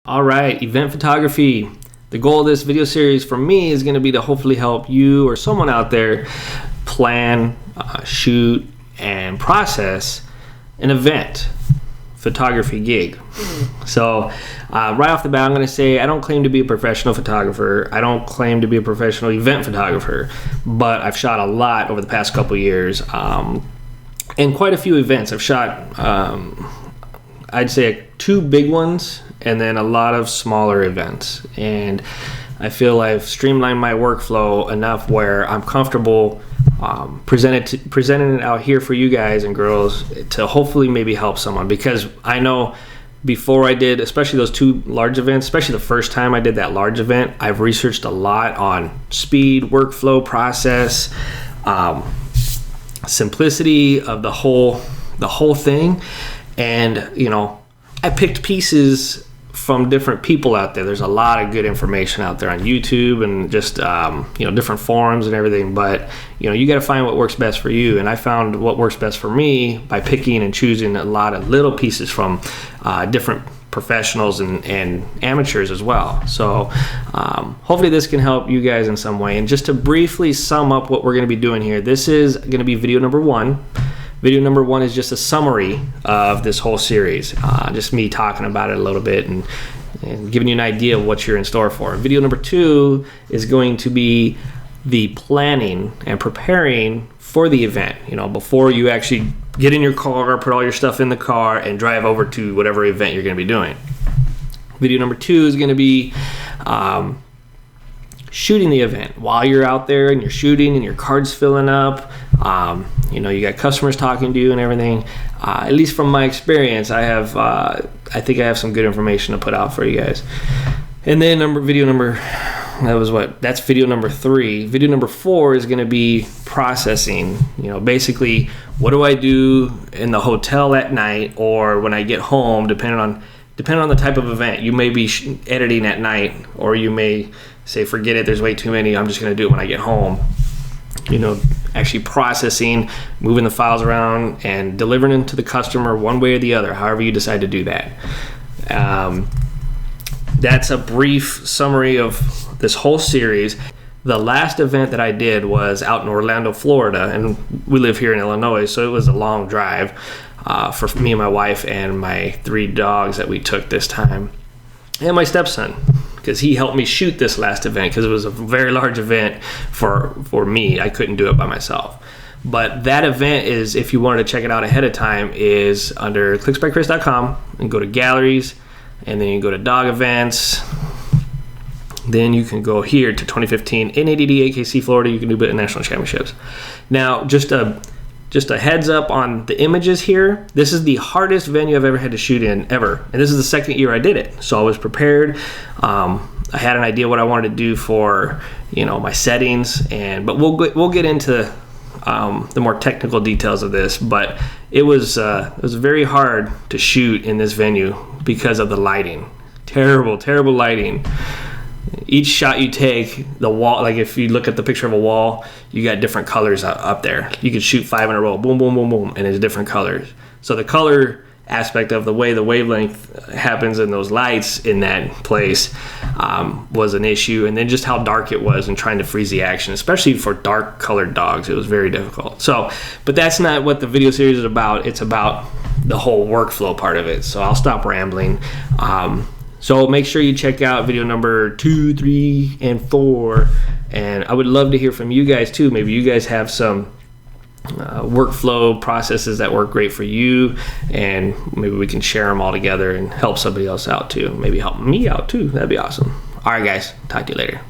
All right, event photography. The goal of this video series for me is going to be to hopefully help you or someone out there plan, shoot, and process an event photography gig. So right off the bat, I'm going to say I don't claim to be a professional photographer. I don't claim to be a professional event photographer, but I've shot a lot over the past couple years, and quite a few events. I've shot, I'd say 2 big ones and then a lot of smaller events. And I feel I've streamlined my workflow enough where I'm comfortable presenting it out here for you guys and girls to hopefully maybe help someone. Because I know before I did, especially those 2 large events, especially the first time I did that large event, I've researched a lot on speed, workflow, process, simplicity of the whole thing. And I picked pieces from different people out there. There's a lot of good information out there on YouTube and just different forums and everything, but you got to find what works best for you. And I found what works best for me by picking and choosing a lot of little pieces from different professionals and amateurs as well. So hopefully this can help you guys in some way. And just to briefly sum up what we're going to be doing here, this is going to be video number 1. Video number 1 is just a summary of this whole series, just me talking about it a little bit and giving you an idea of what you're in store for. Video number 2 is going to be the planning and preparing for the event, before you actually get in your car, put all your stuff in the car, and drive over to whatever event you're going to be doing. Video number 2 is going to be shooting the event while you're out there and you're shooting and your card's filling up. You got customers talking to you and everything. At least from my experience, I think I have some good information to put out for you guys. And then that's video number 3. Video number 4 is going to be processing. Basically, what do I do in the hotel at night or when I get home, depending on the type of event. You may be editing at night, or you may say, forget it, there's way too many, I'm just going to do it when I get home. Actually processing, moving the files around, and delivering them to the customer one way or the other, however you decide to do that. That's a brief summary of this whole series. The last event that I did was out in Orlando, Florida, and we live here in Illinois, so it was a long drive for me and my wife and my 3 dogs that we took this time, and my stepson, because he helped me shoot this last event because it was a very large event for me. I couldn't do it by myself. But that event is, if you wanted to check it out ahead of time, is under clicksbychris.com and go to galleries, and then you go to dog events. Then you can go here to 2015 in ADD AKC Florida. You can do national championships. Now, just a heads up on the images here. This is the hardest venue I've ever had to shoot in ever, and this is the 2nd year I did it. So I was prepared. I had an idea what I wanted to do for my settings, but we'll get into the more technical details of this. But it was very hard to shoot in this venue because of the lighting. Terrible lighting. Each shot you take, the wall, like if you look at the picture of a wall, you got different colors up there. You could shoot 5 in a row, boom, boom, boom, boom, and it's different colors. So the color aspect of the way the wavelength happens in those lights in that place was an issue. And then just how dark it was and trying to freeze the action, especially for dark colored dogs, it was very difficult. So, but that's not what the video series is about. It's about the whole workflow part of it. So I'll stop rambling. So make sure you check out video number 2, 3, and 4. And I would love to hear from you guys too. Maybe you guys have some workflow processes that work great for you, and maybe we can share them all together and help somebody else out too. Maybe help me out too. That'd be awesome. All right, guys. Talk to you later.